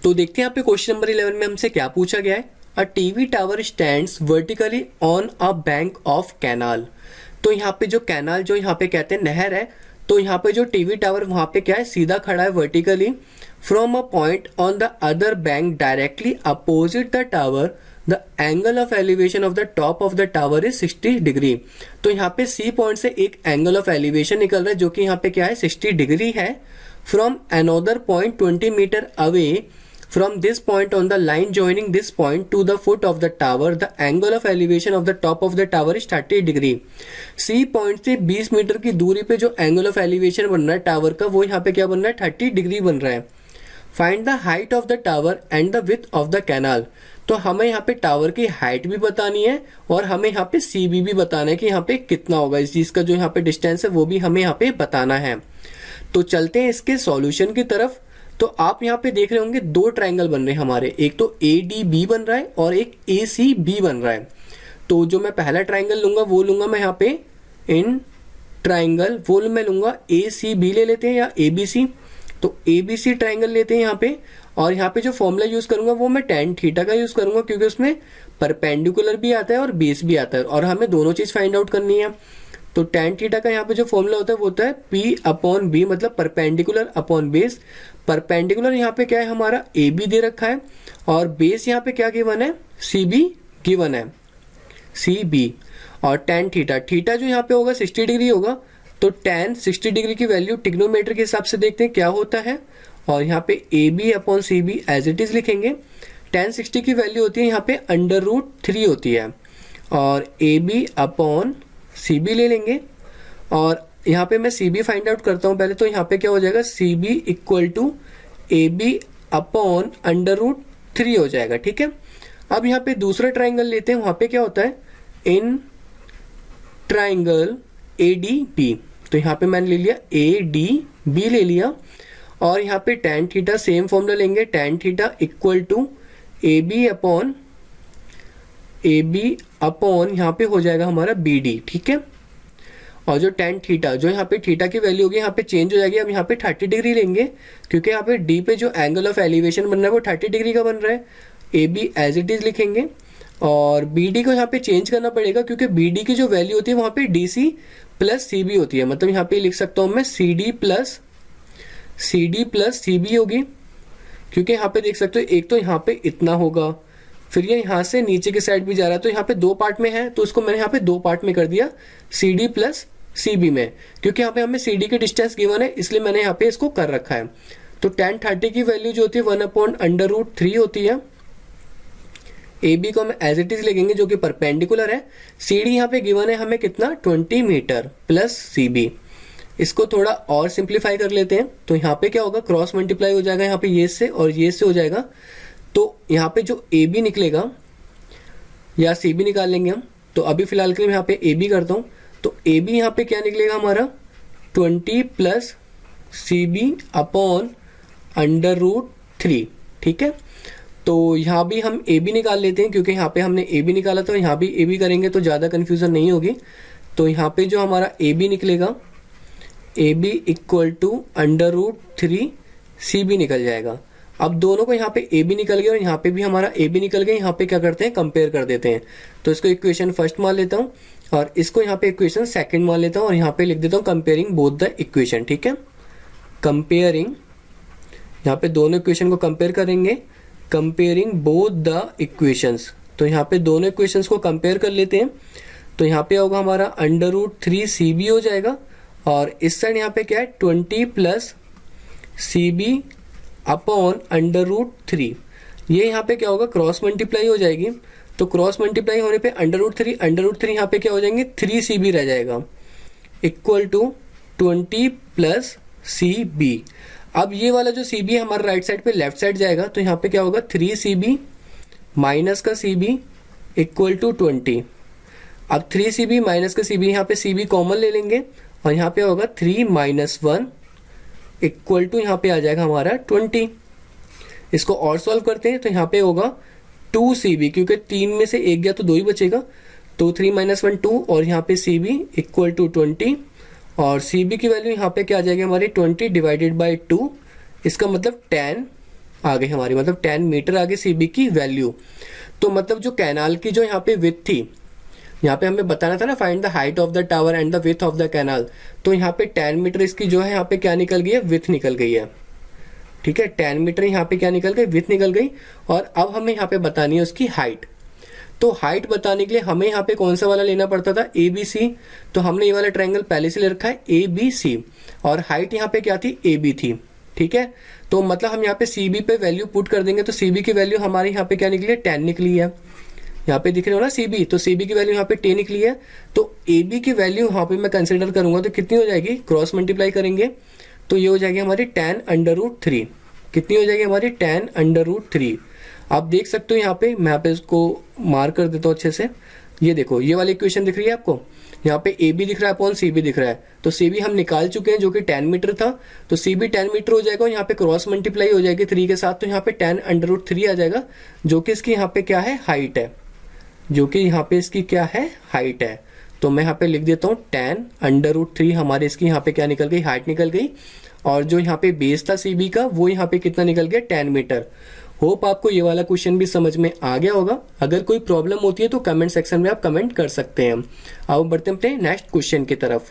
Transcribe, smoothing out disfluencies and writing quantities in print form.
तो देखते हैं यहाँ पे क्वेश्चन नंबर 11 में हमसे क्या पूछा गया है। A TV tower stands vertically on a bank of canal. तो यहाँ पे जो कैनाल, जो यहाँ पे कहते हैं नहर है, तो यहाँ पे जो टीवी टावर वहां पे क्या है, सीधा खड़ा है vertically from a point on the other bank directly opposite the tower. The angle of elevation of the top of the tower is 60 degree. तो यहाँ पे सी पॉइंट से एक एंगल ऑफ एलिवेशन निकल रहा है जो कि यहाँ पे क्या है 60 डिग्री है। From another point 20 metre away from this point on the line joining this point to the foot of the tower, the angle of elevation of the top of the tower is 30 degree। C point से 20 metre की दूरी पे जो angle of elevation बन रहा है tower का, वो यहाँ पे क्या बन रहा है 30 डिग्री बन रहा है। Find the height of the tower and the width of the canal. तो हमें यहाँ पे टावर की हाइट भी बतानी है और हमें यहाँ पे CB भी बताना है कि यहाँ पे कितना होगा, इस चीज का जो यहाँ पे डिस्टेंस है वो भी हमें यहाँ पे बताना है। तो चलते हैं इसके सॉल्यूशन की तरफ। तो आप यहाँ पे देख रहे होंगे दो ट्रायंगल बन रहे हैं हमारे, एक तो ADB बन रहा है और एक ACB बन रहा है। तो जो मैं पहला ट्रायंगल लूंगा वो लूंगा मैं यहाँ पे इन ट्रायंगल, वो मैं लूंगा ACB ले लेते हैं या ABC। तो ABC ट्रायंगल लेते हैं यहाँ पे, और यहाँ पे जो फॉर्मूला यूज करूंगा वो मैं tan थीटा का यूज करूंगा क्योंकि उसमें परपेंडिकुलर भी आता है और बेस भी आता है और हमें दोनों चीज फाइंड आउट करनी है। तो tan थीटा का यहाँ पे जो फॉर्मूला होता है वो होता है P/B, मतलब परपेंडिकुलर अपॉन बेस। परपेंडिकुलर यहाँ पे क्या है हमारा AB दे रखा है और बेस यहाँ पे क्या गिवन है CB गिवन है, CB। और tan थीटा, थीटा जो यहाँ पे होगा 60 डिग्री होगा, तो tan 60 डिग्री की वैल्यू ट्रिग्नोमेट्री के हिसाब से देखते हैं क्या होता है। और यहाँ पे AB/CB एज इट इज लिखेंगे। tan 60 की वैल्यू होती है यहाँ पे √3 होती है और AB/CB ले लेंगे। और यहाँ पे मैं CB फाइंड आउट करता हूँ पहले। तो यहाँ पे क्या हो जाएगा CB = AB/√3 हो जाएगा, ठीक है। अब यहाँ पे दूसरा ट्राइंगल लेते हैं, वहां पे क्या होता है इन ट्राइंगल ADB। तो यहाँ पे मैंने ले लिया ADB ले लिया और यहाँ पे tan थीटा सेम फॉर्मूला लेंगे, tan थीटा = AB/, यहाँ पे हो जाएगा हमारा BD, ठीक है। और जो tan थीटा, जो यहाँ पे थीटा की वैल्यू होगी यहाँ पे चेंज हो जाएगी। अब यहाँ पे 30 डिग्री लेंगे क्योंकि यहाँ पे D पे जो एंगल ऑफ एलिवेशन बन रहा है वो 30 डिग्री का बन रहा है। AB एज इट इज लिखेंगे और BD को यहाँ पे चेंज करना पड़ेगा क्योंकि BD की जो वैल्यू होती है वहाँ पे DC+CB होती है। मतलब यहाँ पे लिख सकता हूँ मैं CD+CB होगी, क्योंकि यहाँ पे देख सकते हो एक तो यहाँ पे इतना होगा, फिर ये यहाँ से नीचे की साइड भी जा रहा है, तो यहाँ पे दो पार्ट में है, तो उसको मैंने यहाँ पे दो पार्ट में कर दिया CD+CB में, क्योंकि यहाँ पे हमें CD की डिस्टेंस गिवन है इसलिए मैंने यहाँ पे इसको कर रखा है। तो tan 30 की वैल्यू जो होती है 1/√3 होती है। AB को हम एज इट इज लिखेंगे जो कि परपेंडिकुलर है। CD यहाँ पे गिवन है हमें कितना 20 मीटर प्लस CB। इसको थोड़ा और सिंप्लीफाई कर लेते हैं। तो यहाँ पे क्या होगा क्रॉस मल्टीप्लाई हो जाएगा यहाँ पे ये से और ये से हो जाएगा। तो यहाँ पे जो AB निकलेगा या CB निकाल लेंगे हम। तो अभी फिलहाल के लिए मैं यहाँ पे AB करता हूँ। तो AB यहाँ पे क्या निकलेगा हमारा 20 + CB/√3, ठीक है। तो यहाँ भी हम AB निकाल लेते हैं क्योंकि यहाँ पे हमने AB निकाला, तो यहाँ भी AB करेंगे तो ज़्यादा कन्फ्यूजन नहीं होगी। तो यहाँ पे जो हमारा AB निकलेगा AB = √3 CB निकल जाएगा। अब दोनों को यहाँ पे AB निकल गया और यहाँ पे भी हमारा AB निकल गया। यहाँ पे क्या करते हैं कंपेयर कर देते हैं। तो इसको इक्वेशन फर्स्ट मान लेता हूँ और इसको यहाँ पे इक्वेशन सेकंड मान लेता हूँ और यहाँ पे लिख देता हूँ कंपेयरिंग बोथ द इक्वेशन, ठीक है। कंपेयरिंग, यहाँ पे दोनों इक्वेशन को कंपेयर करेंगे, कंपेयरिंग बोथ द इक्वेशंस। तो यहाँ पे दोनों इक्वेशंस को कंपेयर कर लेते हैं। तो यहाँ पे होगा हमारा √3 CB हो जाएगा और इस साइड यहाँ पे क्या है 20 + CB/√3। ये यहाँ पे क्या होगा क्रॉस मल्टीप्लाई हो जाएगी। तो क्रॉस मल्टीप्लाई होने पे √3 यहाँ पे क्या हो जाएंगे 3 CB रह जाएगा = 20 + CB। अब ये वाला जो CB है हमारा राइट साइड पे लेफ्ट साइड जाएगा। तो यहाँ पे क्या होगा 3 CB माइनस का CB = 20। अब 3 CB माइनस का CB, यहाँ पे CB कॉमन ले लेंगे और यहाँ पे होगा 3 - 1 = यहाँ पे आ जाएगा हमारा 20। इसको और सॉल्व करते हैं। तो यहाँ पे होगा 2 CB, क्योंकि 3 में से एक गया तो 2 ही बचेगा। तो 3 - 1 2 और यहाँ पे CB = 20 और CB की वैल्यू यहाँ पे क्या आ जाएगी हमारी 20 / 2। इसका मतलब tan आ गई हमारी, मतलब 10 मीटर आ गई सीबी की वैल्यू। तो मतलब जो कैनाल की जो यहाँ पे विड्थ थी, यहाँ पे हमें बताना था ना find the height of the tower and the width of the canal, तो यहाँ पे 10 मीटर इसकी जो है यहाँ पे क्या निकल गई है, विड्थ निकल गई है। ठीक है, 10 मीटर यहाँ पे क्या निकल गई, विड्थ निकल गई। और अब हमें यहाँ पे बतानी है उसकी हाइट। तो हाइट बताने के लिए हमें यहाँ पे कौन सा वाला लेना पड़ता था, ए बी सी। तो हमने ये वाला ट्रायंगल पहले से ले रखा है ए बी सी, और हाइट यहाँ पे क्या थी, ए बी थी। ठीक है, तो मतलब हम यहाँ पे सी बी पे वैल्यू पुट कर देंगे, तो सी बी की वैल्यू हमारी यहाँ पे क्या निकली है, 10 निकली है। यहाँ पे दिख रहे हो ना सी बी, तो सी बी की वैल्यू यहाँ पे 10 निकली है। तो ए बी की वैल्यू यहाँ पे मैं कंसिडर करूंगा तो कितनी हो जाएगी, क्रॉस मल्टीप्लाई करेंगे तो ये हो जाएगी हमारी 10√3। कितनी हो जाएगी हमारी, 10√3। आप देख सकते हो यहाँ पे, मैं यहाँ पे इसको मार्क कर देता हूँ अच्छे से। ये देखो, ये वाली इक्वेशन दिख रही है आपको, यहाँ पे ए बी दिख रहा है अपॉन सी बी दिख रहा है। तो सी बी हम निकाल चुके हैं जो कि 10 मीटर था, तो सी बी 10 मीटर हो जाएगा और यहाँ पे क्रॉस मल्टीप्लाई हो जाएगी 3 के साथ, तो यहाँ पे 10√3 आ जाएगा, जो कि इसकी यहाँ पे क्या है, हाइट है। जो कि यहाँ पे इसकी क्या है, हाइट है। तो मैं यहाँ पे लिख देता हूँ 10√3 हमारे इसकी यहाँ पे क्या निकल गई, हाइट निकल गई। और जो यहाँ पे बेस था सीबी का वो यहाँ पे कितना निकल गया, 10 मीटर। होप आपको ये वाला क्वेश्चन भी समझ में आ गया होगा। अगर कोई प्रॉब्लम होती है तो कमेंट सेक्शन में आप कमेंट कर सकते हैं। अब बढ़ते हैं अपने नेक्स्ट क्वेश्चन की तरफ।